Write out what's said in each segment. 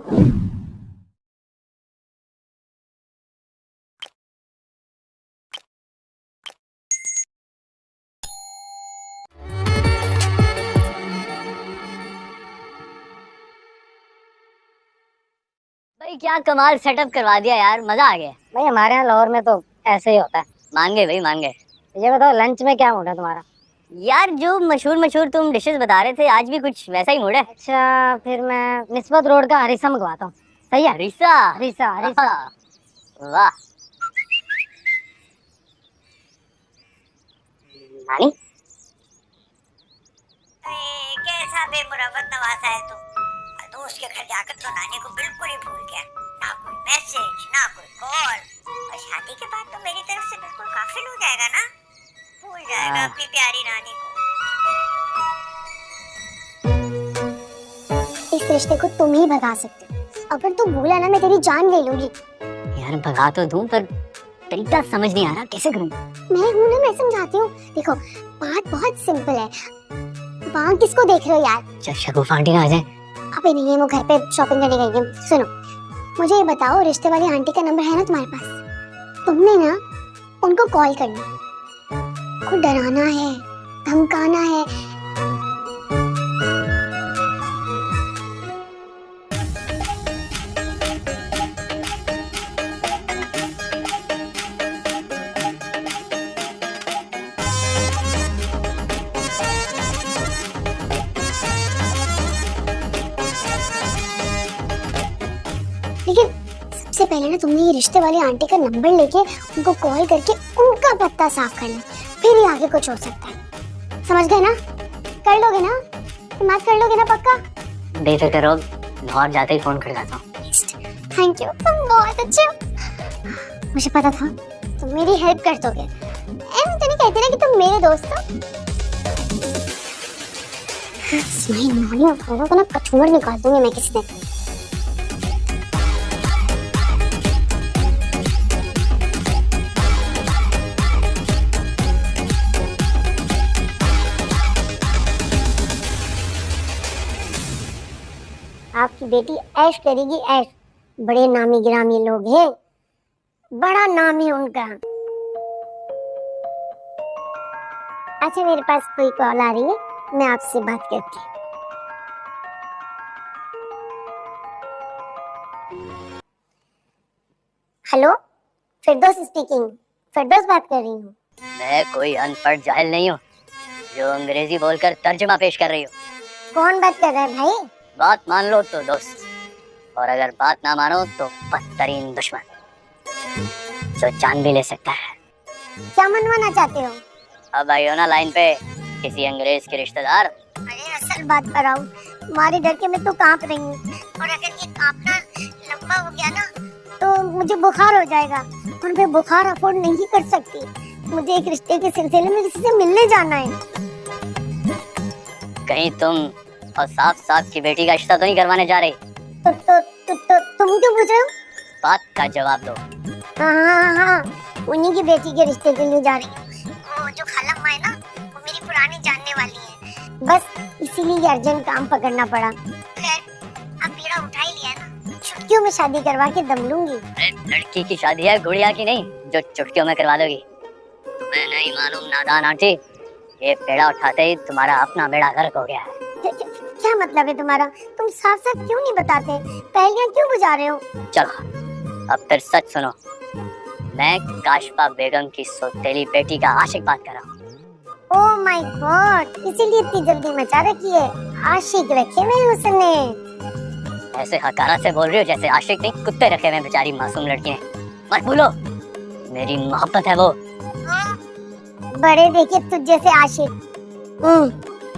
भाई क्या कमाल सेटअप करवा दिया यार, मजा आ गया। भाई हमारे यहाँ लाहौर में तो ऐसे ही होता है। मान गए भाई, मान गए। ये बताओ लंच में क्या मूड है तुम्हारा? यार जो मशहूर मशहूर तुम डिशेस बता रहे थे, आज भी कुछ वैसा ही मूड है। अच्छा फिर मैं निस्बत रोड का हरीसा मंगवाता हूँ। सही है? हरीसा? हरीसा हरीसा। वाह। नानी कैसा बेमुरवत नवासा है तू। दोस्त के घर जाकर तो नानी को बिल्कुल ही भूल गया। ना कोई मैसेज, ना कोई कॉल। और शादी के बाद तो मेरी तरफ से बिल्कुल गाफिल हो जाएगा ना। भूल जाएगा अपनी प्यारी नानी को। इस रिश्ते को तुम ही भगा सकते हो। अगर तू भूला ना, मैं तेरी जान ले लूंगी। यार भगा तो दूं, पर तरीका समझ नहीं आ रहा, कैसे करूं? मैं हूं ना, मैं समझाती हूँ। देखो बात बहुत सिंपल है। वहाँ किसको देख रहे हो यार? जब शगुफ आंटी ना आ जाए। अबे नहीं है, वो घर पे शॉपिंग करने गई है। सुनो, मुझे ये बताओ, रिश्ते वाली आंटी का नंबर है ना तुम्हारे पास? तुमने ना उनको कॉल करना, उनको डराना है, धमकाना है। लेकिन सबसे पहले ना तुमने ये रिश्ते वाली आंटी का नंबर लेके उनको कॉल करके उनका पत्ता साफ करना, फिर ही आगे कुछ हो सकता है। समझ गए ना? कर लोगे ना? हिम्मत कर लोगे ना पक्का? बेफिक्र रहो, लाहौर जाते ही फोन खड़काता हूँ। थैंक यू, तुम बहुत अच्छे हो। मुझे पता था तुम मेरी हेल्प कर दोगे। एम तो नहीं कहते ना कि तुम मेरे दोस्त हो। स्माइल नॉनी और फोटो को ना कचूमर निकाल दूंगी मैं किसी दिन। आपकी बेटी ऐश करेगी ऐश। बड़े नामी गिरामी लोग हैं, बड़ा नाम है उनका। अच्छा मेरे पास कोई कॉल आ रही है, मैं आपसे बात करती हूँ। हेलो, फिरदौस स्पीकिंग। फिरदौस बात कर रही हूँ। मैं कोई अनपढ़ जाहिल नहीं हूँ जो अंग्रेजी बोलकर तर्जुमा पेश कर रही हूँ। कौन बात कर रहा है भाई? बात मान लो तो दोस्त, और अगर बात ना मानो तो बदतरीन दुश्मन जो जान भी ले सकता है। क्या मनवाना चाहते हो? अब आइयो ना लाइन पे, किसी अंग्रेज के रिश्तेदार। अरे असल बात पर आओ, तुम्हारे डर के मैं तो कांप रही हूँ। और अगर ये कांपना लंबा हो गया ना तो मुझे बुखार हो जाएगा, और मैं बुखार अफोर्ड नहीं कर सकती। मुझे एक रिश्ते के सिलसिले में किसी से मिलने जाना है। कहीं तुम और साफ साफ की बेटी का रिश्ता तो नहीं करवाने जा रही? तुम क्यों पूछ रहे हो? बात का जवाब दो। हाँ, उन्हीं की बेटी के रिश्ते के लिए जा रही हूँ। वो जो खाला है ना, वो मेरी पुरानी जानने वाली है। बस इसीलिए अर्जेंट काम पकड़ना पड़ा। खैर अब बीड़ा उठा ही लिया है ना, चुटकियों में शादी करवा के दम लूंगी। लड़की की शादी है, गुड़िया की नहीं जो चुटकियों में करवा दोगी। तुम्हें नहीं मालूम नादान आंटी, ये पेड़ा उठाते ही तुम्हारा अपना बेड़ा गर्क हो गया है। क्या मतलब है तुम्हारा? तुम साफ साफ क्यों नहीं बताते? पहलियां क्यों बुझा रहे हो? चलो अब फिर सच सुनो, मैं काशफा बेगम की सौतेली बेटी का आशिक बात कर रहा हूँ। ओह माय गॉड, इसीलिए इतनी जल्दी मचा रखी है। आशिक रखे हुए हैं उसने। ऐसे हकारा से बोल रही हो जैसे आशिक नहीं कुत्ते रखे हुए बेचारी मासूम लड़की है। मत भूलो मेरी मोहब्बत है वो। बड़े देखे तुझ जैसे आशिक।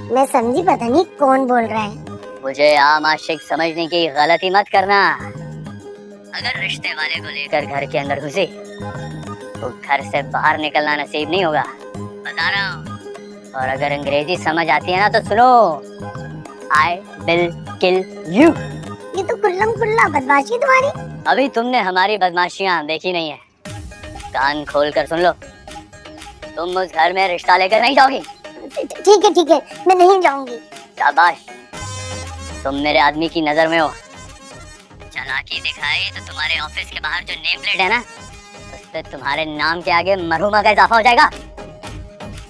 मैं समझी, पता नहीं कौन बोल रहा है। मुझे आम आशिक समझने की गलती मत करना। अगर रिश्ते वाले को लेकर घर के अंदर घुसी तो घर से बाहर निकलना नसीब नहीं होगा, बता रहा हूँ। और अगर अंग्रेजी समझ आती है ना तो सुनो, I will kill you। ये तो कुल्लम कुल्ला बदमाशी तुम्हारी। अभी तुमने हमारी बदमाशियाँ देखी नहीं है, कान खोल कर सुन लो। तुम उस घर में रिश्ता लेकर नहीं जाओगी। ठीक है, मैं नहीं जाऊंगी। शाबाश, तुम मेरे आदमी की नजर में हो, चालाकी दिखाई तो तुम्हारे ऑफिस के बाहर जो नेम प्लेट है ना, उस पे तुम्हारे नाम के आगे मरहुमा का इजाफा हो जाएगा।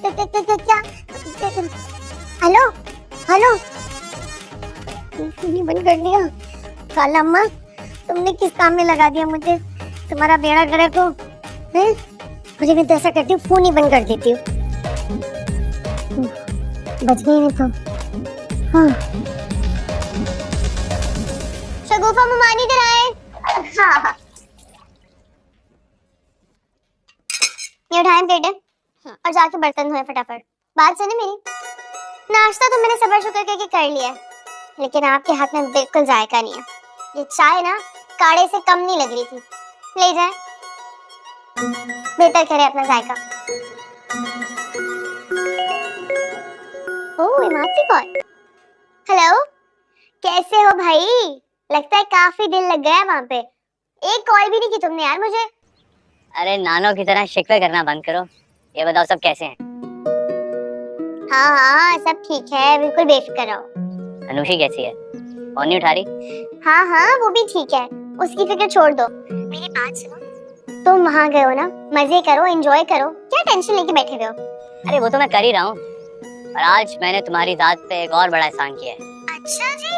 क्या? हेलो हेलो, नहीं बंद कर दिया। खाला अम्मा, तुमने किस काम में लगा दिया मुझे? तुम्हारा बेड़ा गर्क हो हैं? मुझे भी तो ऐसा करती हूँ, फोन ही बंद कर देती हूँ। बच गई नहीं तो। हाँ, शगुफा ममानी इधर आए। हाँ, ये उठाए प्लेट है और जाके बर्तन धोए फटाफट। बात सुने मेरी, नाश्ता तो मैंने सबर शुक्र करके कर लिया है, लेकिन आपके हाथ में बिल्कुल जायका नहीं है। ये चाय ना काढ़े से कम नहीं लग रही थी। ले जाए, बेहतर करे अपना जायका। ओह, हिमाचली कॉल। हेलो, कैसे हो भाई? लगता है काफी दिल लग गया वहाँ पे। एक कॉल भी नहीं की तुमने यार मुझे। अरे नानो की तरह शिकवे करना बंद करो। ये बताओ सब कैसे हैं? हाँ हाँ, सब ठीक है, बिल्कुल बेफिक्र रहो। अनुषी कैसी है? फोन नहीं उठा रही? हाँ हाँ, वो भी ठीक है, उसकी फिक्र छोड़ दो। मेरी बात सुनो, तुम वहाँ गए हो ना, मजे करो, एंजॉय करो, क्या टेंशन लेके बैठे हुए हो? अरे वो तो मैं कर ही रहा हूँ, और आज मैंने तुम्हारी जात पे एक और बड़ा एहसान किया है। अच्छा जी,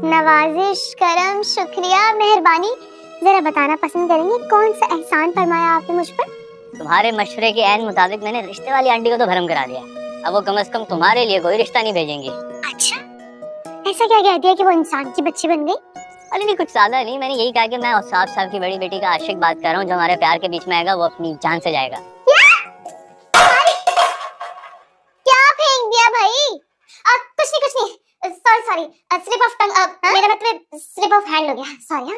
नवाजिश, करम, शुक्रिया, मेहरबानी। जरा बताना पसंद करेंगे कौन सा एहसान फरमाया आपने मुझ पर? तुम्हारे मशवरे के ऐन मुताबिक मैंने रिश्ते वाली आंटी को तो भरम करा दिया। अब वो कम से कम तुम्हारे लिए कोई रिश्ता नहीं भेजेंगी। अच्छा, ऐसा क्या कह दिया कि वो इंसान की बच्ची बन गई? अरे नहीं, कुछ ज्यादा नहीं, मैंने यही कहा कि मैं औसाफ साहब की बड़ी बेटी का आशिक बात कर रहा हूँ। जो हमारे प्यार के बीच में आएगा वो अपनी जान से जाएगा। क्या फेंक दिया भाई? कुछ नहीं, सॉरी, स्लिप ऑफ टंग, मेरा मतलब स्लिप ऑफ हैंड हो गया। सॉरी।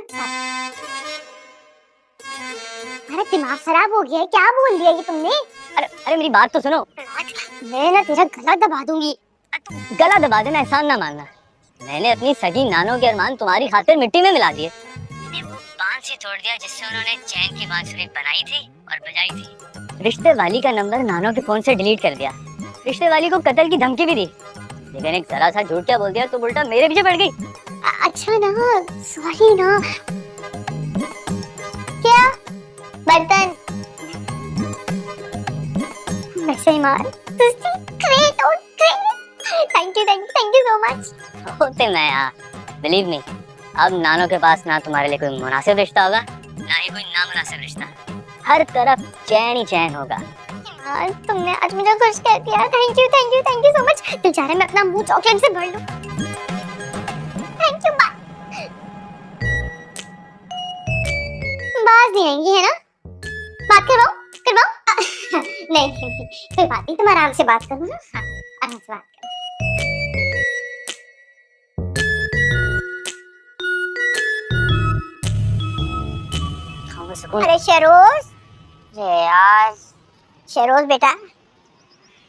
अरे दिमाग खराब हो गया है, क्या बोल दिया ये तुमने? अरे मेरी बात तो सुनो। मैं ना तेरा गला दबा दूंगी। गला दबा देना एहसान ना मानना। मैंने अपनी सगी नानो के अरमान तुम्हारी खातिर मिट्टी में मिला दिए। मैंने वो बांस ही तोड़ दिया जिससे उन्होंने चैन की बांसुरी बनाई थी और बजाई थी। रिश्ते वाली का नंबर नानो के फोन से डिलीट कर दिया। रिश्ते वाली को कत्ल की धमकी भी दी, लेकिन एक जरा सा झूठ क्या बोल दिया तो उल्टा मेरे पीछे पड़ गई। अच्छा ना, सॉरी ना। क्या बर्तन वैसे ही मार। Great, thank you so much. होते मैं यहाँ, बिलीव मी, अब नानो के पास ना तुम्हारे लिए कोई मुनासिब रिश्ता होगा, ना ही कोई नामुनासिब रिश्ता। हर तरफ चैन ही चैन होगा। यार तुमने आज मुझे खुश कर दिया। Thank you so much. दिल चाह रहा है मैं अपना मुंह चॉकलेट से भर लूं। Thank you. बात नहीं आएंगी है ना? बात करवाओ। नहीं कोई बात नहीं, तुम आराम से बात करो ना। हाँ, आराम से बात करो। अरे शरोज बेटा,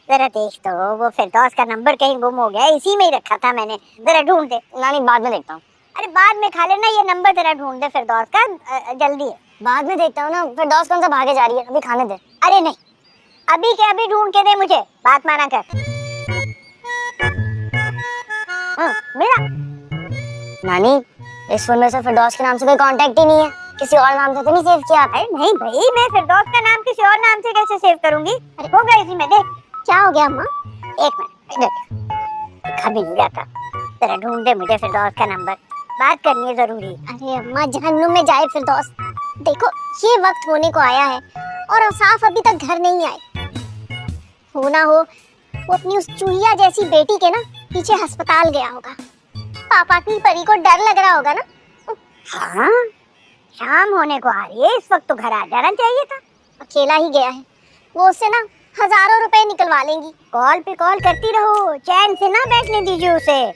जरा देख तो, वो फिरदौस का नंबर कहीं गुम हो गया, इसी में ही रखा था मैंने, जरा ढूंढ दे। नानी बाद में देखता हूँ। अरे बाद में खा लेना, ये नंबर जरा ढूंढ दे फिरदौस का, जल्दी है। बाद में देखता हूँ ना, फिरदौस कौन सा भागे जा रही है, अभी खाने दे। अरे नहीं, अभी के अभी ढूंढ के दे मुझे, बात माना कर। हाँ मेरा नानी, इस फोन में से फिरदौस के नाम से कोई कांटेक्ट ही नहीं है, किसी और नाम से तो नहीं सेव किया? अरे नहीं भाई, मैं फिरदौस का नाम किसी और नाम से कैसे सेव करूंगी? अरे होगा इसी में, देख। क्या हो गया अम्मा? एक मिनट, कभी नहीं जाता, जरा ढूंढ दे मुझे फिरदौस का नंबर, बात करनी है जरूरी। अरे अम्मा, जहन्नुम में जाए फिरदौस। देखो ये वक्त होने को आया है और औसाफ अभी तक घर नहीं आए। हो ना हो वो अपनी उस चूहिया जैसी बेटी के ना पीछे अस्पताल गया होगा। पापा की परी को डर लग रहा होगा ना। हाँ, शाम होने को आ रही है, इस वक्त तो घर आ जाना चाहिए था। अकेला ही गया है, वो उससे ना हजारों रुपए निकलवा लेंगी। कॉल पे कॉल करती रहो, चैन से ना बैठने दीजिए उसे,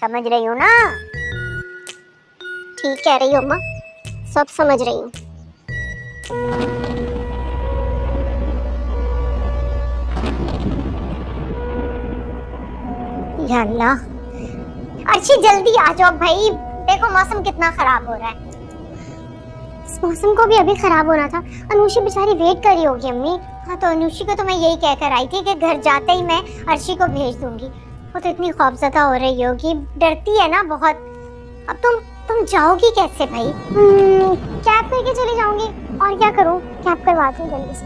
समझ रही हो ना? ठीक कह रही हो अम्मा, सब समझ रही हूँ। या अल्लाह, अर्शी जल्दी आ जाओ भाई, देखो मौसम कितना खराब हो रहा है। इस मौसम को भी अभी खराब होना था। अनुषी बेचारी वेट कर रही होगी अम्मी। हाँ तो अनुषी को तो मैं यही कहकर आई थी कि घर जाते ही मैं अर्शी को भेज दूंगी। वो तो इतनी खौफजदा हो रही होगी, डरती है ना बहुत। अब तुम तुम जाओगी कैसे भाई? कैब करके चली जाऊंगी, और क्या करूं? कैब करवाती हूँ जल्दी से।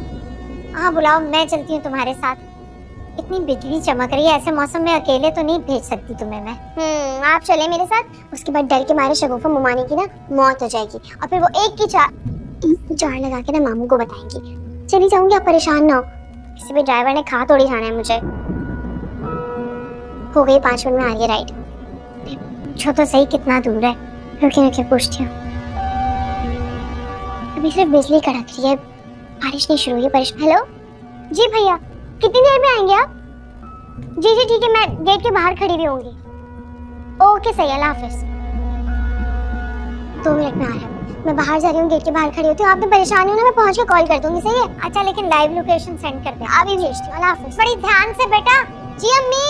हाँ बुलाओ, मैं चलती हूँ तुम्हारे साथ। इतनी बिजली चमक रही है, ऐसे मौसम में अकेले तो नहीं भेज सकती तुम्हें मैं। आप चले मेरे साथ, उसके बाद डर के मारे शगुफा मुमानी की ना मौत हो जाएगी, और फिर वो एक की चार लगा के ना मामू को बताएंगी। चली जाऊंगी, आप परेशान ना हो। किसी भी ड्राइवर ने खा थोड़ी जाना है मुझे। हो गई 5 मिनट में आ रही है राइड। पूछो तो सही कितना दूर है। रुके रुके पूछती हूँ। अभी सिर्फ बिजली कड़क रही है, बारिश नहीं शुरू हुई है। हेलो जी भैया, कितनी देर में आएंगे आप? जी जी ठीक है, मैं गेट के बाहर खड़ी भी होंगी। ओके सही, अल्लाह हाफिज। 2 मिनट में आ रहा है, मैं बाहर जा रही हूँ, गेट के बाहर खड़ी होती हूँ। आपने परेशानी हो ना, मैं पहुंच के कॉल कर दूंगी, सही है? अच्छा लेकिन लाइव लोकेशन सेंड कर दे, अभी भेजती हूँ। अल्लाह हाफिज, बड़ी ध्यान से बेटा। जी अम्मी।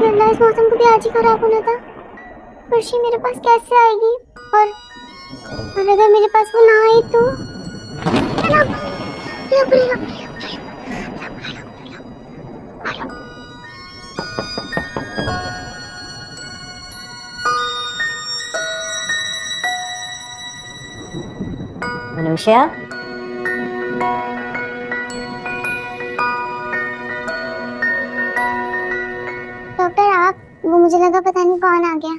अल्लाह, इस मौसम को भी आज ही खराब होना था। खुशी मेरे पास कैसे आएगी? और अगर मेरे पास वो ना आई तो? अनुष्या, डॉक्टर आप, वो मुझे लगा पता नहीं कौन आ गया।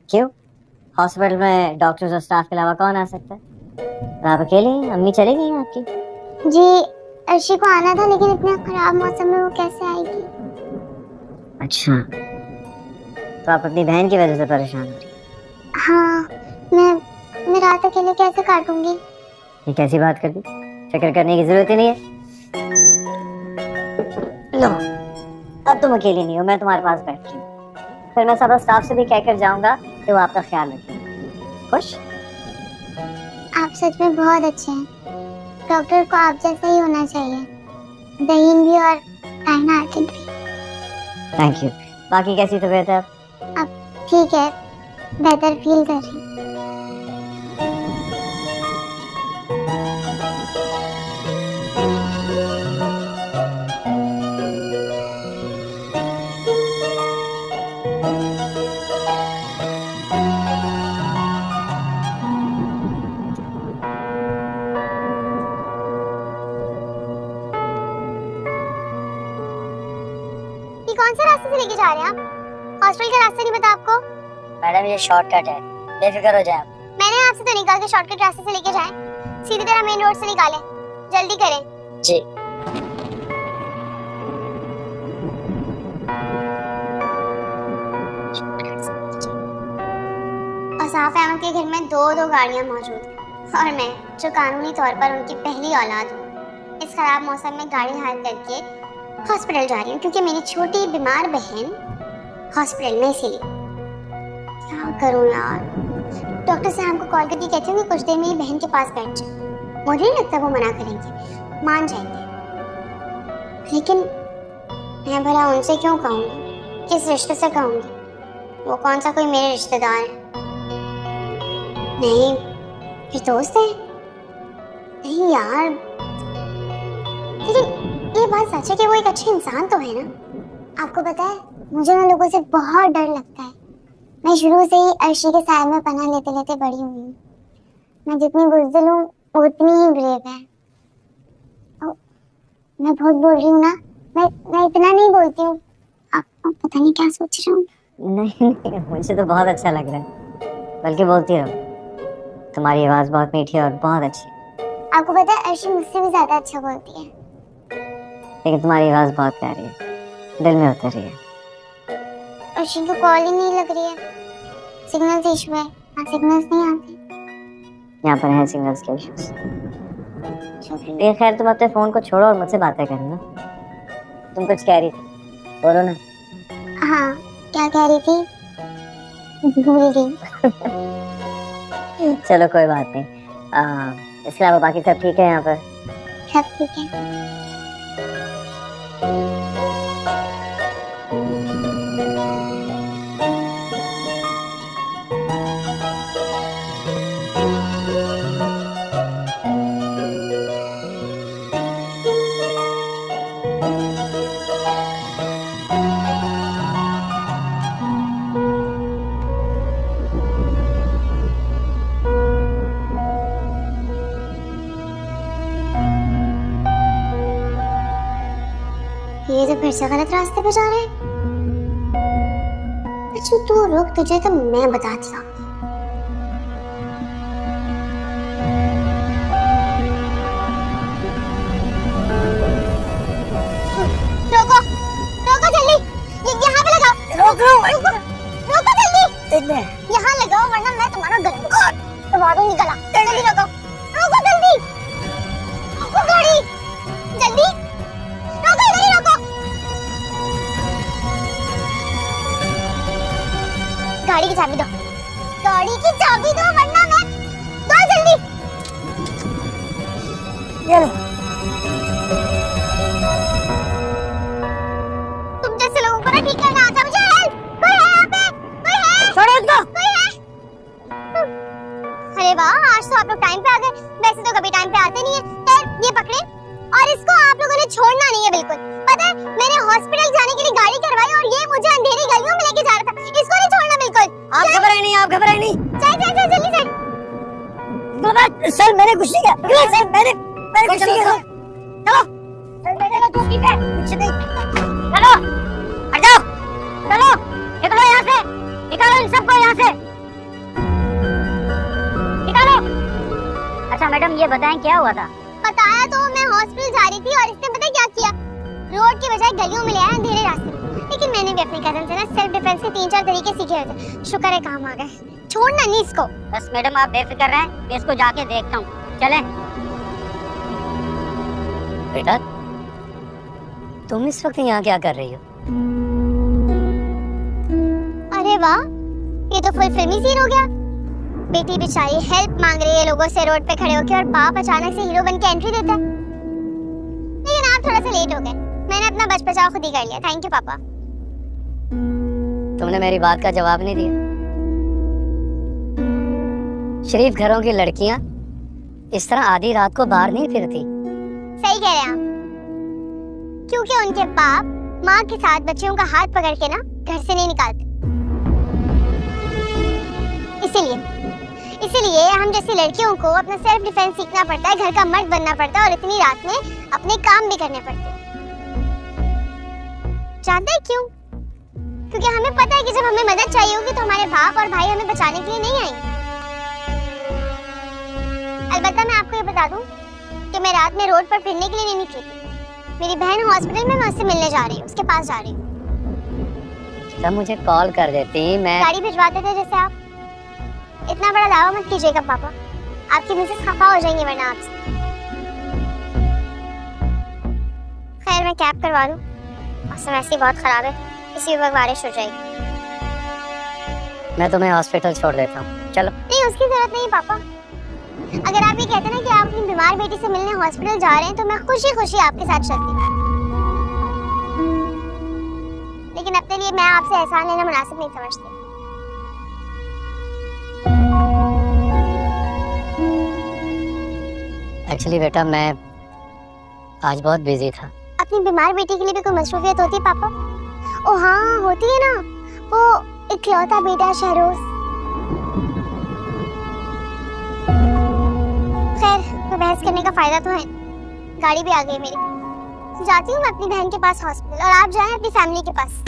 क्यों? हॉस्पिटल में डॉक्टर्स और स्टाफ के अलावा कौन आ सकता है? और आप अकेले हैं? अम्मी चली गई हैं आपकी? जी अर्शी को आना था, लेकिन इतने खराब मौसम में वो कैसे आएगी? अच्छा, तो आप अपनी बहन की वजह से परेशान हो रही हैं? हाँ, मैं रात अकेले कैसे काटूंगी? ये कैसी बात कर दी? फिक्र करने की जरूरत ही नहीं है। लो, अब तुम अकेली नहीं हो, मैं तुम्हारे पास बैठी हूँ। फिर मैं सारा स्टाफ से भी कहकर जाऊंगा कि वो आपका ख्याल रखें। खुश? आप सच में बहुत अच्छे हैं। डॉक्टर को आप जैसा ही होना चाहिए, ज़हीन भी और काइंड हार्टेड भी। Thank you. बाकी कैसी तबीयत है अब ठीक है, बेहतर फील कर रही हूँ। कौन से रास्ते से लेके जा रहे हैं आप? हॉस्पिटल का रास्ता नहीं पता आपको? मैडम, ये शॉर्टकट है, बेफिक्र हो जाए आप। मैंने आपसे तो नहीं कहा कि शॉर्टकट रास्ते से लेके जाएं। सीधी तरह मेन रोड से निकालें, जल्दी करें। जी। असाफ अहमद के घर में 2 गाड़ियां मौजूद हैं, और मैं जो कानूनी तौर पर उनकी पहली औलाद हूँ, इस खराब मौसम में गाड़ी हायर करके हॉस्पिटल जा रही हूँ, क्योंकि मेरी छोटी बीमार बहन हॉस्पिटल में, इसीलिए। क्या करूँ यार? डॉक्टर साहब को कॉल करके कहती हूँ कि कुछ देर मेरी बहन के पास बैठ जाए। मुझे नहीं लगता वो मना करेंगे, मान जाएंगे। लेकिन मैं भला उनसे क्यों कहूँगी? किस रिश्ते से कहूँगी? वो कौन सा कोई मेरे रिश्तेदार है? नहीं, फिर दोस्त है? नहीं यार, लेकिन ये बात सच है कि वो एक अच्छे इंसान तो है ना। आपको पता है, मुझे उन लोगों से बहुत डर लगता है। मैं शुरू से ही अर्शी के साय में पनाह लेते लेते बड़ी हुई हूँ। मैं जितनी बुज़दिल हूँ उतनी ही ब्रेव है। मैं बहुत बोल रही हूँ ना, मैं इतना नहीं बोलती हूँ। आप पता नहीं क्या सोच रहे हो। नहीं, मुझे तो बहुत अच्छा लग रहा है, बल्कि बोलती रहो। तुम्हारी आवाज़ बहुत मीठी और बहुत अच्छी। आपको पता है, अर्शी मुझसे भी ज़्यादा अच्छा बोलती है। लेकिन तुम्हारी आवाज़ बहुत प्यारी है, दिल में उतर रही है। अर्शी को कॉल ही नहीं लग रही है, सिग्नल्स इशू है। हाँ, सिग्नल्स नहीं आते। यहाँ पर है सिग्नल्स के इश्यूज। ये खैर, तुम अपने फोन को छोड़ो और मुझसे बातें करना। तुम कुछ कह रही थी, बोलो ना। हाँ, क्या कह रही थी? भूल गई। चलो कोई बात नहीं। इसके अलावा बाकी सब ठीक है यहाँ पर? सब ठीक है। ये तो फिर से गलत रास्ते पे जा रहे हैं। अच्छा तू रुक, तुझे तो मैं बताती हूँ। रोको रोको जल्दी, यहाँ पे लगाओ। रोको जल्दी, यहाँ लगाओ वरना मैं तुम्हारा गला दबा दूंगी। गला जल्दी रोको, रोको जल्दी, रोको गाड़ी जल्दी, रोको इधर ही रोको। गाड़ी की चाबी दो, गाड़ी की चाबी दो वरना मैं, दो जल्दी। तुम जैसे लोगों को ना ठीक करना आता। मुझे हेल्प, कोई है यहाँ पे? कोई है? छोड़ो इसको। कोई है? अरे वाह, आज तो आप लोग टाइम पे आ गए। वैसे तो कभी टाइम पे आते नहीं है। ये पकड़े और इसको आप लोगों ने छोड़ना नहीं है बिल्कुल। पता है मैंने हॉस्पिटल जाने के लिए गाड़ी करवाई और ये मुझे अंधेरी गलियों में लेके जा रहा था। इसको नहीं छोड़ना बिल्कुल। आप घबराए नहीं, आप घबराए नहीं। चल चल चल जल्दी चल। सर मैंने कुछ नहीं किया। सर मैंने कुछ नहीं किया। चलो बैठेगा तू ठीक है, कुछ नहीं। चलो हट जाओ, चलो निकलो यहाँ से, निकालो इन सबको यहाँ से, निकालो। अच्छा मैडम ये बताएं क्या हुआ था? बताया तो, मैं हॉस्पिटल जा रही थी और इसने पता है क्या किया, रोड की बजाय गलियों में ले आया अंधेरे रास्ते में। लेकिन मैंने भी अपने कजन से ना सेल्फ डिफेंस के 3-4 तरीके सीखे हुए थे। शुक्र है काम आ गए। छोड़ना नहीं इसको। बस मैडम आप बेफिक्र रहें, मैं इसको जाके देखता हूँ। चलें। बेटा तुम इस वक्त यहाँ क्या कर रही हो? अरे वाह, ये तो फुल फिल्मी सीन हो गया। बेटी बेचारी हेल्प मांग रही है लोगों से रोड पे खड़े होकर और बाप अचानक से हीरो बन के एंट्री देता है। लेकिन आप थोड़ा सा लेट हो गए, मैंने अपना बच बचाव खुद ही कर लिया। थैंक यू पापा। तुमने मेरी बात का जवाब नहीं दिया। शरीफ घरों की लड़कियां इस तरह आधी रात को बाहर नहीं फिरती। सही कह रहे हैं आप, क्योंकि उनके बाप माँ के साथ बच्चियों का हाथ पकड़ के ना घर से नहीं निकालते। इसीलिए हम जैसी लड़कियों को अपना सेल्फ डिफेंस सीखना पड़ता है, घर का मर्द बनना पड़ता है और इतनी रात में अपने काम भी करने पड़ते हैं। जानते हैं क्यों? क्योंकि हमें पता है कि जब हमें मदद चाहिए होगी तो हमारे बाप और भाई हमें बचाने के लिए नहीं आएंगे। अलबत्ता मैं आपको ये बता दूं कि मैं रात में रोड पर फिरने के लिए नहीं निकली थी। मेरी बहन हॉस्पिटल में, मैं उससे मिलने जा रही हूँ, उसके पास जा रही हूँ। तब मुझे कॉल कर देती, मैं गाड़ी भिजवाते थे जैसे आप। इतना बड़ा दावा मत कीजिएगा पापा, आपकी मिसेस खफा हो जाएंगी वरना आपसे। खैर मैं कैब करवा दूं, मौसम ऐसे बहुत खराब है, इसी वक्त बारिश हो जाएगी। मैं तुम्हें हॉस्पिटल छोड़ देता हूँ, चलो। नहीं उसकी जरूरत नहीं पापा। अगर आप ये कहते ना कि आप अपनी बीमार बेटी से मिलने हॉस्पिटल जा रहे हैं तो मैं खुशी खुशी आपके साथ चलती। लेकिन अपने लिए मैं आपसे एहसान लेना मुनासिब नहीं समझती। एक्चुअली बेटा मैं आज बहुत बिजी था। अपनी बीमार बेटी के लिए भी कोई मसरूफियत होती है पापा? ओ हाँ होती है ना, वो इकलौता बेटा शहरोज। खैर तो बहस करने का फायदा तो है। गाड़ी भी आ गई मेरी, जाती हूँ मैं अपनी बहन के पास हॉस्पिटल और आप जाएं अपनी फैमिली के पास।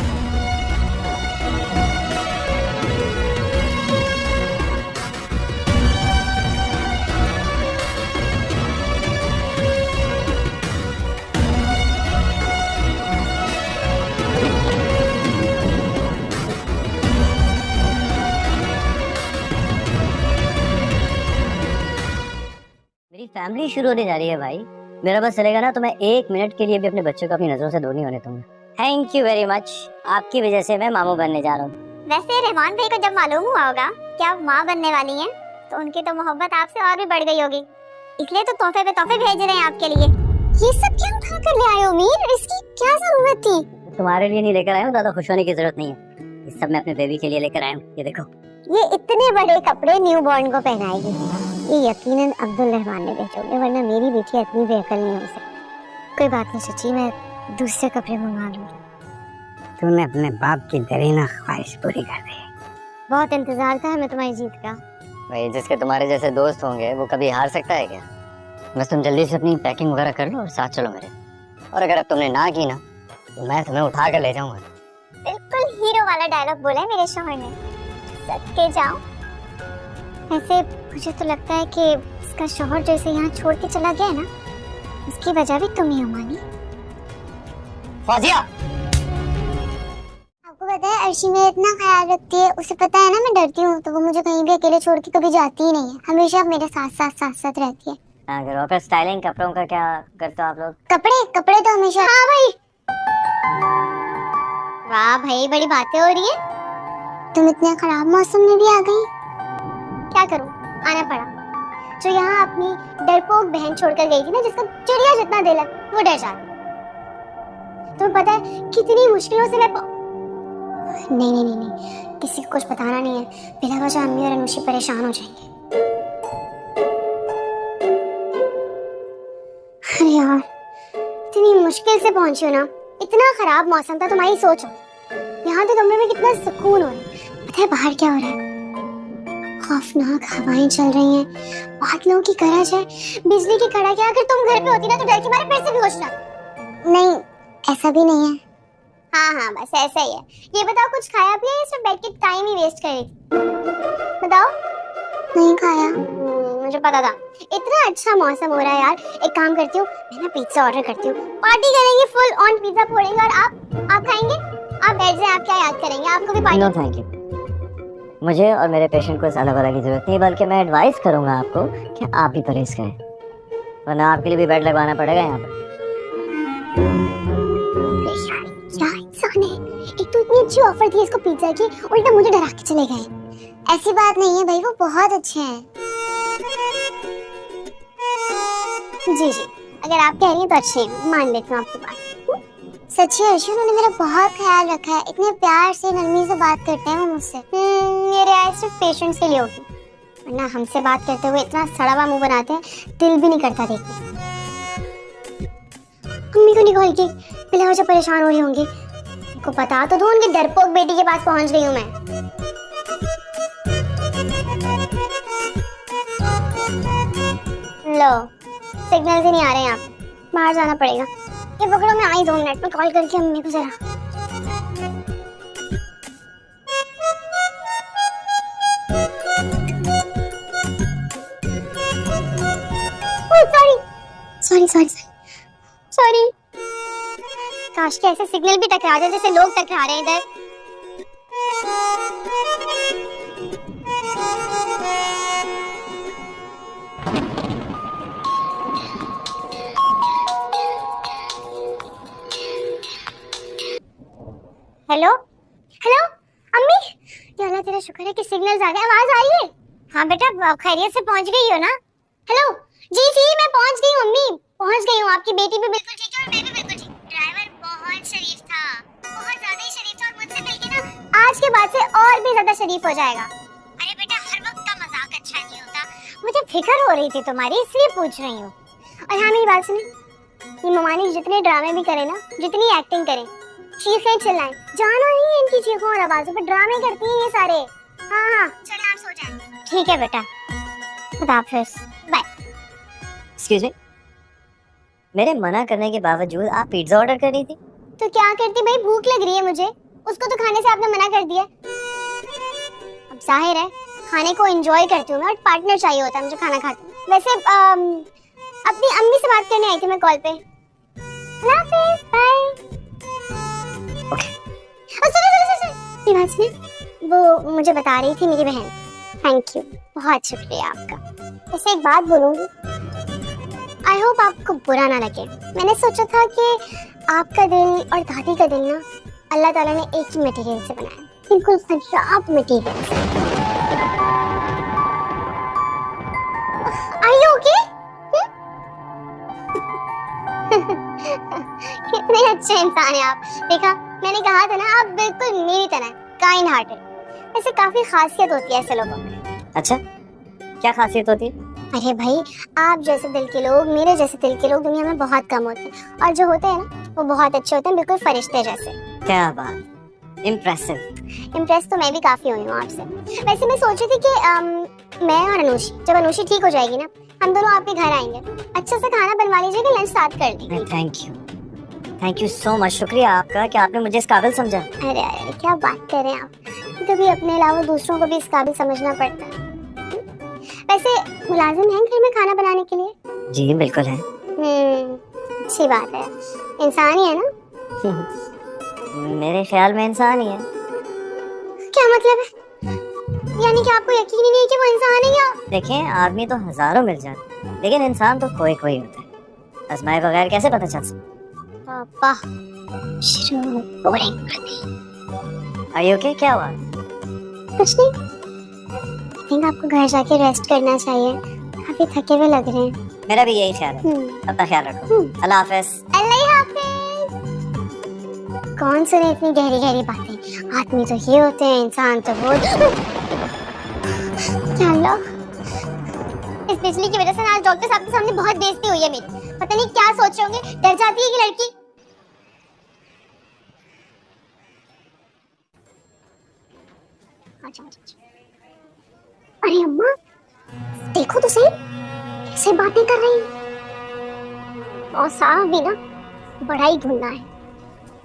मेरी फैमिली शुरू होने जा रही है भाई। मेरा बस चलेगा ना तो मैं 1 मिनट के लिए भी अपने बच्चों को अपनी नजरों से दूर नहीं होने दूंगा। थैंक यू वेरी मच, आपकी वजह से मैं मामू बनने जा रहा हूँ। वैसे रहमान भाई को जब मालूम हुआ होगा कि आप माँ बनने वाली हैं तो उनकी तो मोहब्बत आपसे और भी बढ़ गई होगी, इसलिए तो तोहफे पे तोहफे भेज रहे हैं आपके लिए। ये सब क्या उठा कर ले आए हो मीर, इसकी क्या जरूरत थी? तुम्हारे लिए नहीं लेकर आया हूँ, ज्यादा खुश होने की जरूरत नहीं है। ये सब मैं अपने बेबी के लिए लेकर आया हूँ, ये देखो। ये इतने बड़े कपड़े न्यू बॉर्न को पहनाएगी, ये यकीनन अब्दुल रहमान ने भेजे होंगे, वरना मेरी बेटी इतनी बेअकल नहीं हो सकती। कोई बात नहीं सच्ची, मैं दूसरे कपड़े मंगा लूंगी। तूने अपने बाप की दरीना ख्वाहिश पूरी कर दी। बहुत इंतजार था हमें तुम्हारी जीत का। भाई जिसके तुम्हारे जैसे दोस्त होंगे वो कभी हार सकता है क्या? बस तुम जल्दी से अपनी पैकिंग वगैरह कर लो और साथ चलो मेरे। और अगर अब तुमने ना की ना तो मैं तुम्हें उठा कर ले जाऊंगा। बिल्कुल हीरो वाला डायलॉग बोला है मेरे शौहर ने, सदके जाओ। वैसे मुझे तो लगता है कि इसका शौहर जैसे यहाँ छोड़ के चला गया है ना, उसकी वजह भी तुम ही हो मानी। फौजिया, आपको पता है अर्शी मेरा इतना ख्याल रखती है, उसे पता है ना मैं डरती हूँ, तो वो मुझे कहीं भी अकेले छोड़ के कभी जाती ही नहीं है, हमेशा मेरे साथ रहती है। अगर ऑफिस स्टाइलिंग कपड़ों का क्या करते हो आप लोग? कपड़े तो हमेशा। हाँ भाई, वाह भाई बड़ी बातें हो रही है। तुम इतने खराब मौसम में भी आ गई। क्या करूं, आना पड़ा। जो यहाँ अपनी डरपोक बहन छोड़कर गई थी ना, जिसका चिड़िया जितना दिल है वो डर जाती। तुम्हें पता है कितनी मुश्किलों से मैं नहीं, किसी को कुछ बताना नहीं है, बिना वजह अम्मी और अनुषी परेशान हो जाएंगे। अरे यार, इतनी मुश्किल से पहुंची हो ना, इतना खराब मौसम था, तुम्हारी सोचो यहाँ तो कमरे में कितना सुकून हो रहा है। पता है बाहर क्या हो रहा है? खौफनाक हवाएं चल रही हैं, बादलों की गरज है, बिजली की कड़क है। अगर तुम घर पे होती ना तो डर के मारे फिर से बेहोश जाती। नहीं, ऐसा भी नहीं है। हाँ बस ऐसा ही है। ये बताओ कुछ खाया पिया या सिर्फ बैठ के टाइम ही वेस्ट कर रही थी? बताओ। नहीं खाया। मुझे पता था। इतना अच्छा मौसम हो रहा है यार, एक काम करती हूँ मैं ना पिज्जा ऑर्डर करती हूँ, पार्टी करेंगे, फुल ऑन पिज्जा फोड़ेंगे और आप खाएंगे। आप बैठ जाए, आप क्या याद करेंगे, आपको भी पार्टी। नो थैंक यू, मुझे और मेरे पेशेंट को ज्यादा वाला की जरूरत नहीं, बल्कि मैं एडवाइस करूंगा आपको कि आप भी परहेज करें, वरना आपके लिए भी बेड लगवाना पड़ेगा यहाँ पर। क्या इंसान है, एक तो इतनी अच्छी ऑफर थी इसको पिज्जा की, उल्टा मुझे डरा के चले गए। ऐसी बात नहीं है भाई, वो बहुत अच्छे हैं। जी, अगर आप कह रही हैं तो अच्छे हैं, मान लेती हूँ आपकी बात। सच्ची अर्शी, उन्होंने मेरा बहुत ख्याल रखा है, इतने प्यार से नरमी से बात करते हैं वो मुझसे। मेरे आए सिर्फ पेशेंट्स के लिए होगी, वरना हमसे बात करते हुए इतना सड़ा हुआ मुंह बनाते हैं, दिल भी नहीं करता देखने। अम्मी को नहीं कॉल की, बिना वजह परेशान हो रही होंगी। को बता तो दो, उनके डरपोक बेटी के पास पहुंच गई हूँ मैं। लो, सिग्नल से नहीं आ रहे हैं आप, बाहर जाना पड़ेगा। ये पकड़ो, मैं आई 2 मिनट में कॉल करके अम्मी को जरा। सॉरी। काश के ऐसे सिग्नल भी टकरा जाए जैसे लोग टकरा रहे हैं इधर। हेलो अम्मी, या अल्लाह तेरा शुक्र है कि सिग्नल्स आ गए, आवाज आ रही है। हाँ बेटा, खैरियत से पहुंच गई हो ना? हेलो, जी मैं पहुंच गई हूँ अम्मी, पहुंच गई हूँ। आपकी बेटी भी बिल्कुल ठीक है और मैं भी बिल्कुल ठीक। ड्राइवर बहुत शरीफ था, बहुत ज्यादा ही शरीफ था, और मुझसे मिलके ना आज के बाद से और भी ज्यादा शरीफ हो जाएगा। अरे बेटा, हर वक्त का मजाक अच्छा नहीं होता, मुझे फिक्र हो रही थी तुम्हारी, इसलिए पूछ रही हूँ। और हाँ मेरी बात सुनिए, ये ममानी जितने ड्रामे भी करे ना, जितनी एक्टिंग करे, चीखें चिल्लाएं, जाना नहीं है इनकी चीखों और आवाजों पे, ड्रामे करती हैं ये सारे। हाँ चले आप सो जाएं। ठीक है बेटा, खुदा हाफिज़, बाय। एक्सक्यूज मी, मेरे मना करने के बावजूद आप पिज्जा ऑर्डर कर रही थी? तो क्या करती भाई, भूख लग रही है मुझे, उसको तो खाने से आपने मना कर दिया। अब जाहिर है खाने को एंजॉय करती हूँ मैं, और पार्टनर चाहिए होता है मुझे खाना खाते में। वैसे अपनी अम्मी से बात करने आई थी मैं कॉल पे। बाय। सुनो, बात सुनिए, वो मुझे बता रही थी मेरी बहन। थैंक यू, बहुत शुक्रिया आपका। वैसे एक बात बोलूँगी, आई होप आपको बुरा ना लगे। मैंने सोचा था कि आपका दिल और दादी का दिल ना अल्लाह ताला ने एक ही मटेरियल से बनाया, बिल्कुल खराब मटेरियल से। Are you okay? कितने अच्छे इंसान हैं आप। देखा, मैंने कहा था ना, आप बिल्कुल मेरी तरह काइंड हार्टेड। ऐसे काफी खासियत होती है ऐसे लोगों में। अच्छा, क्या खासियत होती है? अरे भाई, आप जैसे दिल के लोग, मेरे जैसे दिल के लोग दुनिया में बहुत कम होते हैं, और जो होते हैं ना वो बहुत अच्छे होते हैं, बिल्कुल फरिश्ते जैसे। क्या बात, इम्प्रेस तो मैं भी काफी हुई हूँ आपसे। वैसे मैं सोच रही थी कि मैं और अनुषी, जब अनुषी ठीक हो जाएगी ना, हम दोनों आपके घर आएंगे, अच्छा सा खाना बनवा लीजिएगा, लंच साथ कर लेंगे। Thank you. Thank you so much, शुक्रिया आपका कि आपने मुझे इस काबिल समझा। अरे अरे क्या बात कर रहे हैं आप, कभी अपने अलावा दूसरों को भी इस काबिल समझना पड़ता है। वैसे मुलाजिम हैं घर में खाना बनाने के लिए? जी बिल्कुल है। अच्छी बात है, इंसान ही है ना? मेरे ख्याल में इंसान ही है। क्या मतलब है? यानी कि आपको यकीन ही नहीं है कि वो इंसान है या? देखें, आदमी तो हजारों मिल जाते हैं, लेकिन इंसान तो कोई कोई होता है। आजमाए बगैर कैसे पता चल सकता? पापा शुरू बोरिंग। Are you okay? क्या हुआ? कुछ नहीं, आई थिंक आपको घर जाके रेस्ट करना चाहिए, काफी थके हुए लग रहे हैं। मेरा भी यही ख्याल है। अपना ख्याल रखो। अल्लाह हाफिज। अल्लाह हाफिज। कौन सुने इतनी गहरी गहरी बातें, आदमी तो ये होते हैं, इंसान तो वो। क्या अल्लाह, इस बिजली की वजह से आज डॉक्टर साहब के सामने बहुत बेइज्जती हुई है मेरी। पता नहीं क्या सोच रहे होंगे, डर जाती है कि लड़की। अरे अम्मा देखो तो सही, कैसे बातें कर रही है। और साहब भी ना बड़ा ही घुलना है,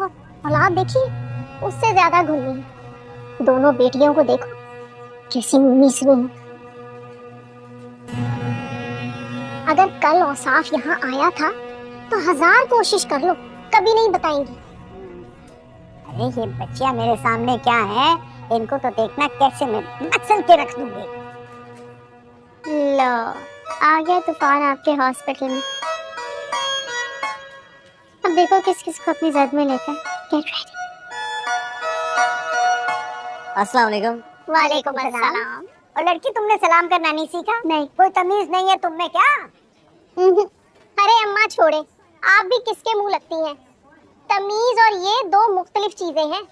और औलाद देखिए उससे ज्यादा घुलनी है। दोनों बेटियों को देखो कैसी मीस रही हैं। अगर कल औसाफ यहाँ आया था तो 1000 कोशिश कर लो, कभी नहीं बताएंगी। अरे ये बच्चियां मेरे सामने क्या है, इनको तो देखना कैसे मैं मसल के रख दूंगी। लो आ गया तूफान आपके हॉस्पिटल में। अब देखो किस किस को अपनी जद में लेता है। Get ready. अस्सलाम वालेकुम। वालेकुम अस्सलाम। और लड़की, तुमने सलाम करना नहीं सीखा? नहीं। कोई तमीज नहीं है तुम में क्या? अरे अम्मा छोड़े, आप भी किसके मुंह लगती हैं? तमीज और ये दो मुख्तलिफ चीजें हैं।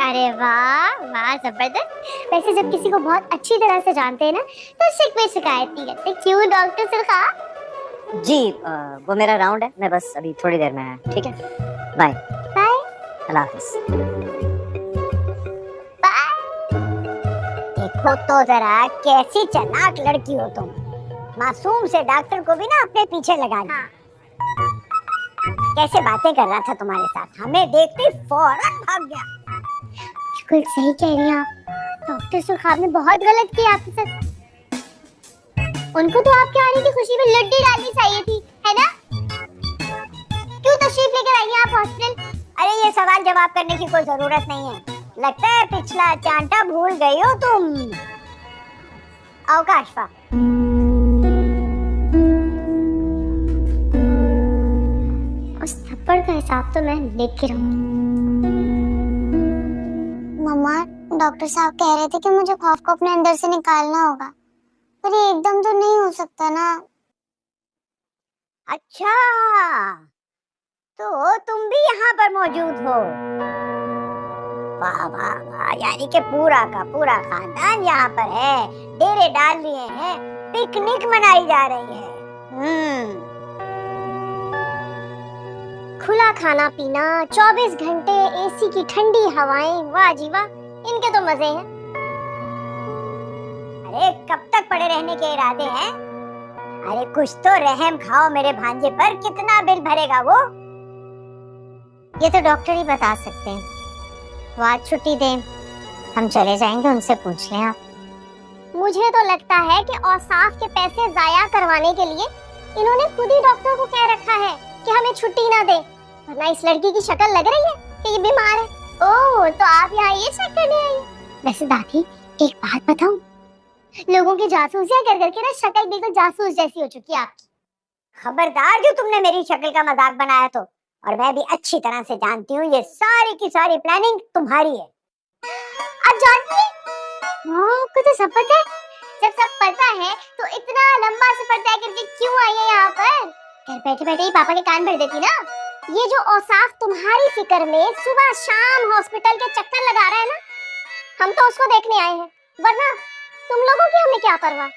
अरे वाह वाह जबरदस्त। वैसे जब किसी को बहुत अच्छी तरह से जानते हैं ना तो शिकवे शिकायत नहीं करते, क्यों डॉक्टर सुरखा? जी वो मेरा राउंड है, मैं बस अभी थोड़ी देर में आया। ठीक है, बाय। बाय अल्लाह हाफिज। बाय। देखो तो जरा कैसी चालाक लड़की हो तुम, मासूम से डॉक्टर को भी ना अपने पीछे लगा दिया। कैसे बातें कर रहा था तुम्हारे साथ, हमें देखते ही फौरन भाग गया। बिल्कुल सही कह रही हैं आप, डॉक्टर सुरखाब ने बहुत गलत किया आपके साथ। उनको तो आपके आने की खुशी में लड्डू डालनी चाहिए थी, है ना? क्यों तशरीफ लेकर आई हैं आप हॉस्पिटल? अरे ये सवाल जवाब करने की कोई जरूरत नहीं है, लगता है पिछला चांटा भूल गई हो तुम। आओ काशफा। उस थप्पड़ का हिसाब तो मैं लेट के रहूंगी। मम्मा डॉक्टर साहब कह रहे थे कि मुझे खौफ को अपने अंदर से निकालना होगा, पर ये एकदम तो नहीं हो सकता ना। अच्छा तो तुम भी यहाँ पर मौजूद हो? वाह वाह वाह, यानी कि पूरा का पूरा खानदान यहाँ पर है, डेरे डाल लिए हैं, पिकनिक मनाई जा रही है। खुला खाना पीना, 24 घंटे एसी की ठंडी हवाएं, वाह जी वाह, इनके तो मजे हैं। अरे कब तक पड़े रहने के इरादे हैं? अरे कुछ तो रहम खाओ मेरे भांजे पर, कितना बिल भरेगा वो? ये तो डॉक्टर ही बता सकते हैं, वो आज छुट्टी दें, हम चले जाएंगे, उनसे पूछ लें आप। मुझे तो लगता है कि औसाफ के पैसे जाया करवाने के लिए इन्होंने खुद ही डॉक्टर को कह रखा है कि हमें छुट्टी ना दे, वरना इस लड़की की शक्ल लग रही है कि ये बीमार है। ओह तो आप यहाँ ये चेक करने आई हैं? वैसे दादी एक बात बताऊं, लोगों की जासूसियां कर करके ना शक्ल बिल्कुल जासूस जैसी हो चुकी है आपकी। खबरदार जो तुमने मेरी शक्ल का मजाक बनाया तो, और मैं भी अच्छी तरह से जानती हूँ ये सारी की सारी प्लानिंग तुम्हारी है। आप जानती हैं? हाँ, आपको तो सब पता है। जब सब पता है तो इतना लंबा सफर तय करके क्यों आई है यहाँ पर? घर बैठे बैठे ही पापा के कान भर देती ना। ये जो औसाफ तुम्हारी फिक्र में सुबह शाम हॉस्पिटल के चक्कर लगा रहा है ना, हम तो उसको देखने आए हैं, वरना तुम लोगों की हमें क्या परवाह।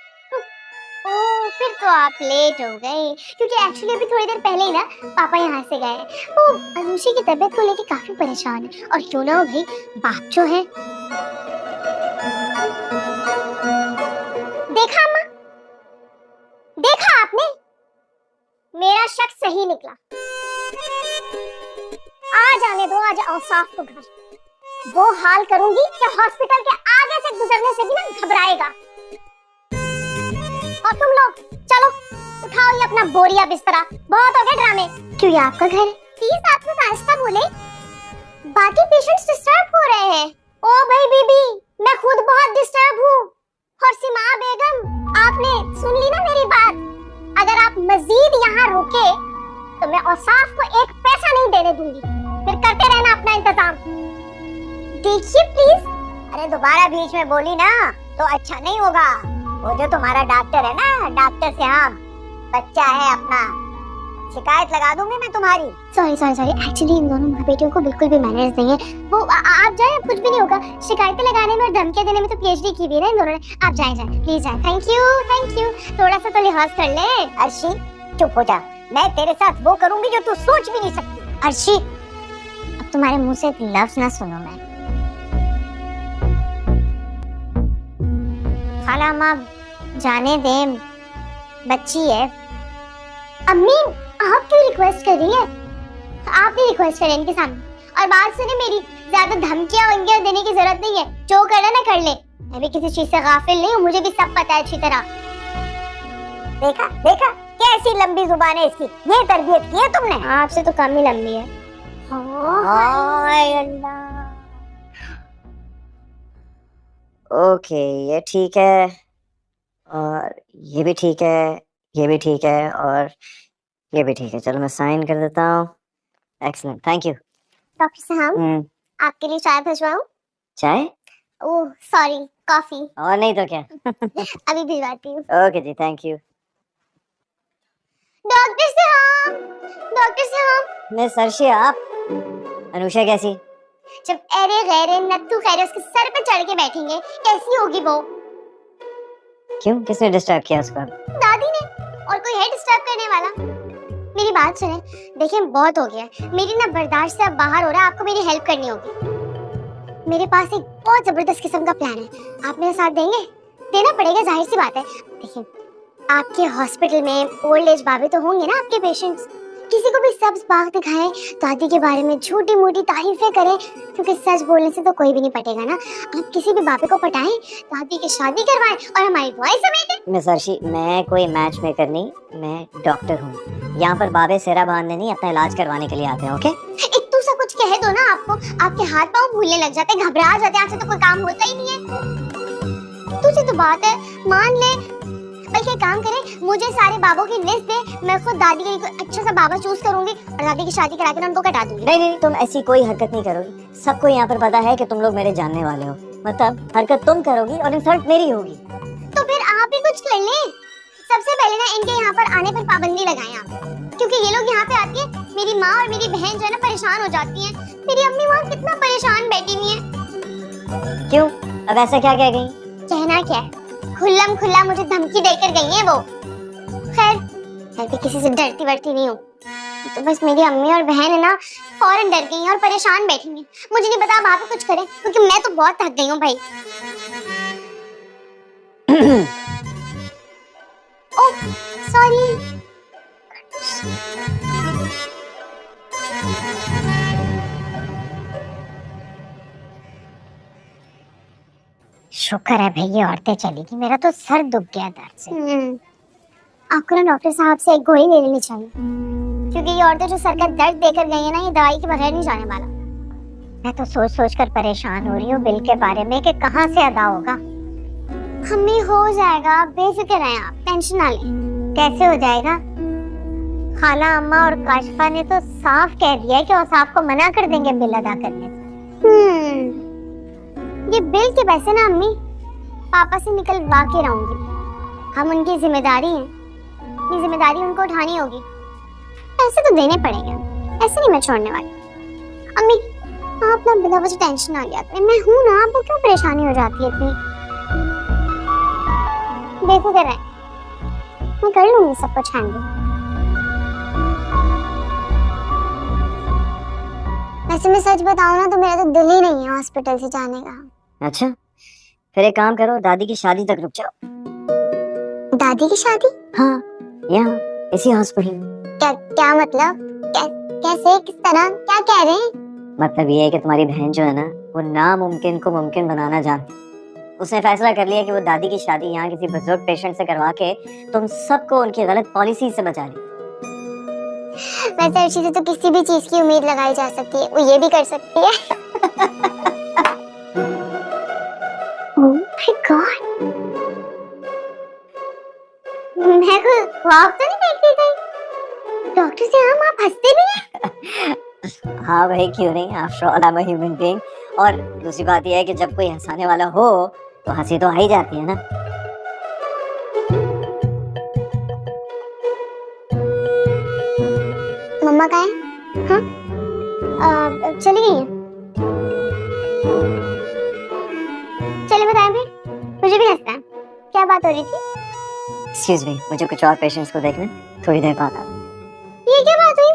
ओह फिर तो आप लेट हो गए, क्योंकि एक्चुअली अभी थोड़ी देर पहले ही ना पापा यहाँ से गए। वो अनुषी की तबीयत को लेके काफी परेशान है, और क्यों ना हो भाई, बाप जो है। देखा अम्मा, देखा आपने, मेरा शक सही निकला। आ जाने दो, आ जाओ साफ को घर। वो हाल करूंगी कि हॉस्पिटल के आगे से गुजरने से भी ना घबराएगा। और तुम लोग चलो उठाओ ये अपना बोरिया बिस्तरा, बहुत हो गए ड्रामे। क्यों, ये आपका घर है? प्लीज आप लोग आहिस्ता बोले, बाकी पेशेंट्स डिस्टर्ब हो रहे हैं। ओ भाई बीबी, मैं खुद बहुत डिस्टर्ब हूँ। और सीमा बेगम, आपने सुन ली ना मेरी बात? अगर आप मजीद यहाँ रुके तो मैं औसाफ को एक पैसा नहीं देने दूंगी। फिर करते रहना अपना इंतजाम। देखिए प्लीज। अरे दोबारा बीच में बोली ना तो अच्छा नहीं होगा। वो जो तुम्हारा डॉक्टर है ना, डॉक्टर श्याम, बच्चा है अपना, शिकायत लगा दूंगी मैं तुम्हारी। Sorry sorry sorry, actually in दोनों माँ बेटियों को बिल्कुल भी मैनर्स नहीं है। वो आप जाए, कुछ भी नहीं होगा। शिकायतें लगाने में और धमकियां देने में तो पीएचडी की हुई है ना इन दोनों ने। आप जाए जाए प्लीज जाए। Thank you. थोड़ा सा तो लिहाज कर ले। अर्शी चुप हो जा, मैं तेरे साथ वो करूंगी जो तू सोच भी नहीं सकती। अर्शी, अब तुम्हारे मुंह से एक लफ्ज ना सुनो मैं। खाला माँ जाने दे, बच्ची है। अम्मी आप क्यों रिक्वेस्ट कर रही है? आप भी रिक्वेस्ट करें इनके सामने। और बात सुने मेरी, ज्यादा धमकियां वंकियां देने की जरूरत नहीं है। जो करना ना कर ले, मैं भी किसी चीज से गाफिल नहीं हूँ, मुझे भी सब पता है अच्छी तरह। देखा देखा कैसी लंबी जुबान है इसकी। ये तरबियत की है तुमने? आपसे तो कम ही लंबी है। हाय अल्लाह। ओके, ये ठीक है और ये भी ठीक है, ये भी ठीक है और ये भी ठीक है। चलो मैं साइन कर देता हूँ। Excellent, thank you. डॉक्टर साहब, आपके लिए चाय भिजवाऊं? चाय? Oh sorry, coffee. और नहीं तो क्या। अभी भिजवाती हूँ। Okay ji, thank you. Doctor साहब। मिस अर्शी, आप? अनुषा कैसी? जब एरे गैरे नत्थू खैरे उसके सर पे चढ़ के बैठेंगे, कैसी होगी वो? क्यों, किसने डिस्टर्ब किया उसको? दादी ने। और कोई है डिस्टर्ब करने वाला? मेरी बात सुने, देखिए बहुत हो गया है, मेरी ना बर्दाश्त से अब बाहर हो रहा है। आपको मेरी हेल्प करनी होगी। मेरे पास एक बहुत जबरदस्त किस्म का प्लान है। आप मेरा साथ देंगे? देना पड़ेगा, जाहिर सी बात है। देखिए, आपके हॉस्पिटल में ओल्ड एज बाबे तो होंगे ना आपके पेशेंट्स। किसी को भी सब्ज बाग दिखाएं, दादी के बारे में छोटी मोटी तारीफें करें, क्योंकि सच बोलने से तो कोई भी नहीं पटेगा ना। आप किसी भी बाबे को पटाएं, दादी की शादी करवाएं और हमारी दुआएं समेटें। मिस अर्शी, मैं कोई मैच मेकर नहीं, मैं डॉक्टर हूँ। यहाँ पर बाबे सिरा बांधने नहीं, अपना इलाज करवाने के लिए आते हैं। ओके? इतना सा कुछ कह दो ना, आपको आपके हाथ पाँव भूलने लग जाते हैं, घबरा जाते हैं, आपसे तो कोई काम होता ही नहीं है। तुझे तो बात है, मान ले। बल्कि काम करें, मुझे सारे बाबों की लिस्ट दे, मैं खुद दादी के लिए अच्छा सा बाबा चूज करूंगी और दादी की शादी करा के उनको कटा दूंगी। नहीं, तुम ऐसी कोई हरकत नहीं करोगी। सबको यहाँ पर पता है कि तुम लोग मेरे जानने वाले हो। मतलब हरकत तुम करोगी और इंसल्ट मेरी होगी। तो फिर आप भी कुछ कर लें। सबसे पहले ना इनके यहाँ पर आने पर पाबंदी लगाएं आप, क्योंकि ये लोग यहाँ पे आती है, मेरी माँ और मेरी बहन जो है ना परेशान हो जाती है। मेरी अम्मी वहाँ कितना परेशान बैठी हुई है। क्यों, अब ऐसा क्या कह गई? कहना क्या है, खुल्लम खुल्ला मुझे धमकी देकर गई है वो। खैर, मैं भी किसी से डरती वरती नहीं हूँ। तो बस मेरी अम्मी और बहन है ना फौरन डर गई हैं और परेशान बैठी हैं। मुझे नहीं पता अब आप कुछ करें, क्योंकि मैं तो बहुत थक गई हूँ भाई। Oh sorry. शुक्र है भाई ये औरतें चली गई, मेरा तो सर दुख गया दर्द से। आपको ना डॉक्टर साहब से एक गोली ले लेनी चाहिए, क्योंकि ये औरतें जो सर का दर्द देकर गई है ना, ये दवाई के बगैर नहीं जाने वाला। मैं तो सोच सोच कर परेशान हो रही हूँ बिल के बारे में कि कहाँ से अदा होगा। हमें हो जाएगा, बेफिक्र हैं आप, टेंशन ना लें। कैसे हो जाएगा? खाला अम्मा और काशिफा ने तो साफ कह दिया है कि औसाफ को मना कर देंगे बिल अदा करने से। ये बिल के पैसे ना अम्मी पापा से निकलवा के रहूंगी। हम उनकी जिम्मेदारी हैं, अपनी जिम्मेदारी उनको उठानी होगी। पैसे तो देने पड़ेंगे, ऐसे नहीं मैं छोड़ने वाली। अम्मी आप ना बिना वजह टेंशन ना लिया करें, मैं हूं ना, आपको क्यों परेशानी हो जाती है इतनी? बेफिक्र रहें, मैं कर लूंगी सब कुछ हैंडल। वैसे मैं सच बताऊं ना तो मेरा तो दिल ही नहीं है हॉस्पिटल से जाने का। अच्छा, फिर एक काम करो, दादी की शादी तक रुक जाओ। दादी की शादी? हाँ, यहाँ इसी हॉस्पिटल। क्या क्या मतलब? कैसे, किस तरह, क्या कह रहे हैं? मतलब ये है कि तुम्हारी बहन जो है ना, वो नामुमकिन को मुमकिन बनाना जानती है। उसने फैसला कर लिया कि वो दादी की शादी यहाँ किसी बुजुर्ग पेशेंट से करवा के तुम सबको उनकी गलत पॉलिसी से बचा ली। वैसे अर्शी से तो किसी भी चीज की उम्मीद लगाई जा सकती है, वो ये भी कर सकती है। Oh my God! मैं को ख्वाब तो नहीं देख रही थी। डॉक्टर से आप हंसते भी हैं? हाँ भाई, क्यों नहीं, after all I am a human being. और दूसरी बात यह है कि जब कोई हंसाने वाला हो तो हंसी तो आ ही जाती है ना। मम्मा कहाँ है? हाँ? चली गई हैं? चलिए बताएं फिर, मुझे भी हंसना है। क्या बात हो रही थी? एक्सक्यूज मी, मुझे कुछ और पेशेंट्स को देखना, थोड़ी देर बाद। ये क्या बात हुई?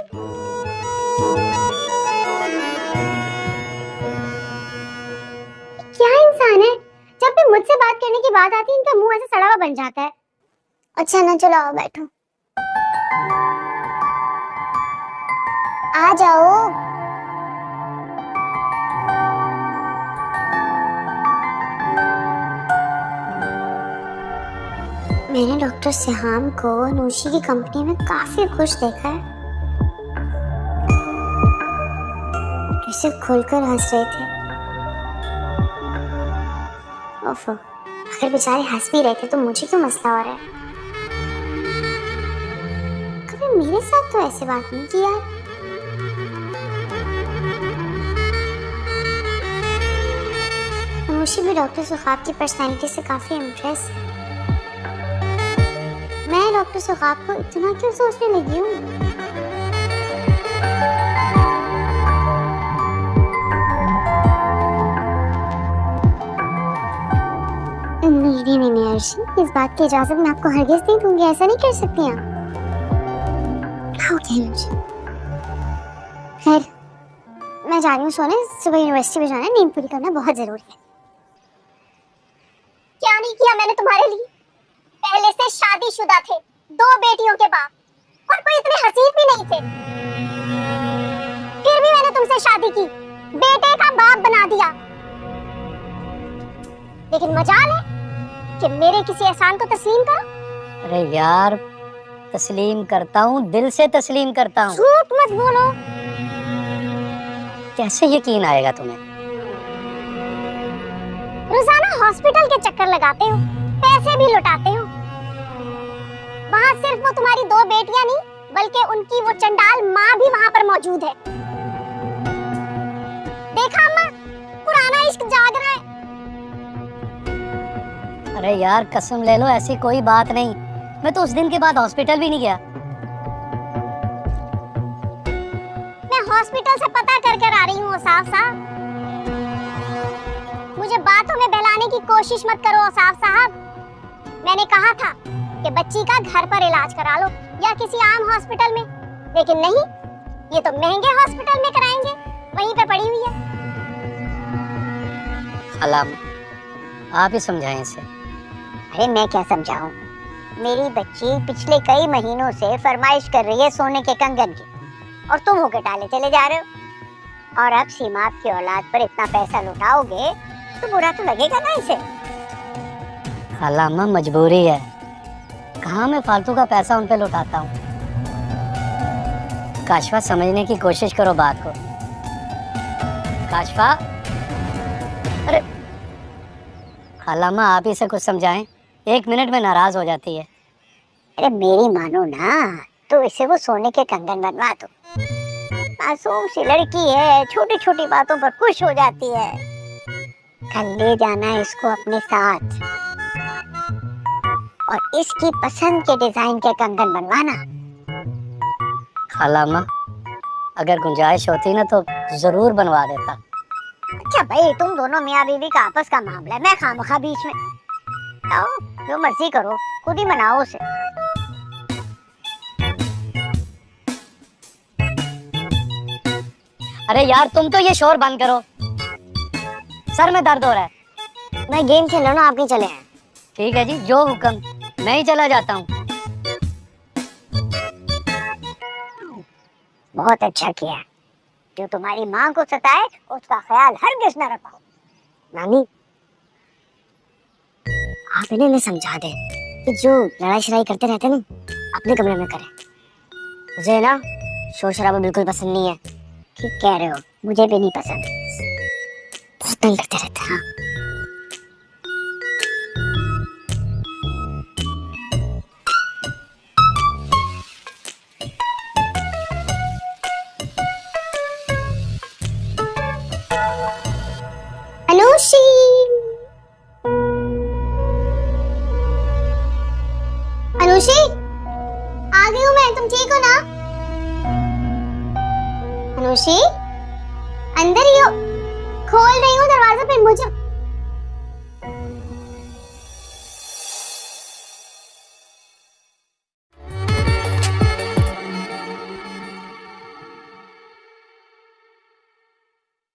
क्या इंसान है, जब भी मुझसे बात करने की बात आती है इनका मुंह ऐसे सड़ा हुआ बन जाता है। अच्छा ना, चलो आओ बैठो। आ जाओ। मैंने डॉक्टर सिहाम को नूशी की कंपनी में काफी खुश देखा है। कैसे खुलकर हंस रहे थे। ओफो, अगर बेचारे हंस भी रहे थे तो मुझे क्यों मसला हो रहा है? कभी मेरे साथ तो ऐसी बात नहीं की यार। नूशी भी डॉक्टर सुखाब की पर्सनैलिटी से काफी इम्प्रेस है। मैं डॉक्टर सुखाब को इतना क्यों सोचने लगी हूँ? नहीं अर्शी, इस बात की इजाजत मैं आपको हरगिज़ नहीं दूंगी। ऐसा नहीं कर सकती आप। How can you? खैर, मैं जा रही हूँ सोने। सुबह यूनिवर्सिटी में जाना है, नींद पूरी करना बहुत जरूरी है। क्या नहीं किया मैंने तुम्हारे लिए? पहले से शादीशुदा थे, 2 बेटियों के बाप, और कोई इतने हसीन भी नहीं थे। फिर भी मैंने तुमसे शादी की, बेटे का बाप बना दिया। लेकिन मजाल है कि मेरे किसी एहसान को तस्लीम करो। अरे यार, तस्लीम करता हूँ, दिल से तस्लीम करता हूँ। झूठ मत बोलो। कैसे यकीन आएगा तुम्हें? रोजाना हॉस्पिटल के चक्कर लगाते हो, पैसे भी लुटाते हो। वहाँ सिर्फ वो तुम्हारी 2 बेटियां नहीं, बल्कि उनकी वो चंडाल माँ भी वहाँ पर मौजूद है। देखा अम्मा, पुराना इश्क जाग रहा है। अरे यार, कसम ले लो, ऐसी कोई बात नहीं। मैं तो उस दिन के बाद हॉस्पिटल भी नहीं गया। मैं हॉस्पिटल से पता कर कर आ रही हूँ औसाफ साहब। मुझे बातों में बहलाने की कोशिश मत करो औसाफ साहब। मैंने कहा था कि बच्ची का घर पर इलाज करा लो या किसी आम हॉस्पिटल में, लेकिन नहीं, ये तो महंगे हॉस्पिटल में कराएंगे, वहीं पे पड़ी हुई है। अलाम, आप ही समझाएं इसे। अरे मैं क्या समझाऊं? मेरी बच्ची पिछले कई महीनों से फरमाइश कर रही है सोने के कंगन की, और तुम होके टाले चले जा रहे हो। और अब सीमात की औलाद पर इतना पैसा लुटाओगे तो बुरा तो लगेगा ना इसे। अलामा, मजबूरी है, कहाँ मैं फालतू का पैसा उन पे लुटाता हूँ। काशफा, समझने की कोशिश करो बात को। काशफा, अरे अलामा, आप ही से कुछ समझाएं। 1 मिनट में नाराज हो जाती है। अरे मेरी मानो ना, तो इसे वो सोने के कंगन बनवा दो। मासूम सी लड़की है, छोटी छोटी बातों पर खुश हो जाती है। कल ले जाना इसको अपने साथ और इसकी पसंद के डिजाइन के कंगन बनवाना। अलामा, अगर गुंजाइश होती ना तो जरूर बनवा देता। अच्छा भाई, तुम दोनों मियाँ बीवी का आपस का मामला है, मैं खामखा बीच में। आओ, जो मर्जी करो, खुद ही मनाओ उसे। अरे यार, तुम तो ये शोर बंद करो, सर में दर्द हो रहा है। मैं गेम खेल रहा हूँ, आप नहीं चले हैं? ठीक है जी, जो हुक्म, मैं ही चला जाता हूँ। बहुत अच्छा किया। जो तुम्हारी माँ को सताए उसका ख्याल हरगिज न रखो। नानी, आप इन्हें समझा दे कि जो लड़ाई शराई करते रहते ना अपने कमरे में करें। मुझे ना शोर शराबा बिल्कुल पसंद नहीं है। ठीक कह रहे हो, मुझे भी नहीं पसंद। बहुत तंग करते रहते हैं। हाँ। अनुषी, अनुषी, आ गई हूँ मैं। तुम ठीक हो ना? अनुषी, अंदर ही हो?